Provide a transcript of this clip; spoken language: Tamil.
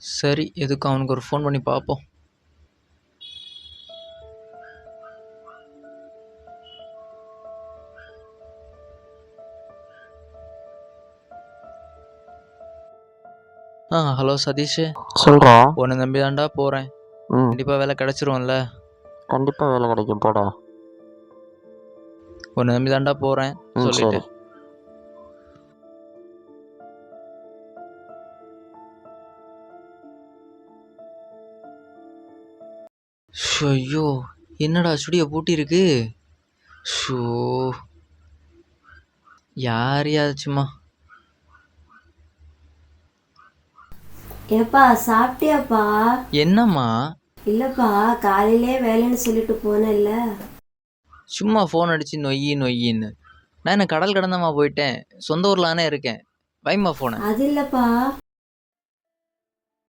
சரி, எதுக்கும் அவனுக்கு ஒரு ஃபோன் பண்ணி பார்ப்போம். ஹலோ சதீஷ். சொல்கிறா. உன்னை நம்பி தான்டா போகிறேன். கண்டிப்பாக வேலை கிடச்சிரும்ல? கண்டிப்பாக வேலை கிடைக்கும், போடா. உன்னை நம்பி தான்டா போகிறேன் சொல்லிட்டு. ஐயோ, என்னடா ஸ்டுடியோ பூட்டி இருக்கு? ஷோ, யாரையாச்சுமா. ஏப்பா சாப்பிட்டியாப்பா? என்னம்மா? இல்லப்பா, காலையிலே வேலைன்னு சொல்லிட்டு போனேன்ல. சும்மா ஃபோன் அடிச்சு நொய்யின்னு. நான் என்ன கடல் கடந்தமா போயிட்டேன்? சொந்த ஊர்ல தானே இருக்கேன். வைமா ஃபோனை. அது இல்லப்பா,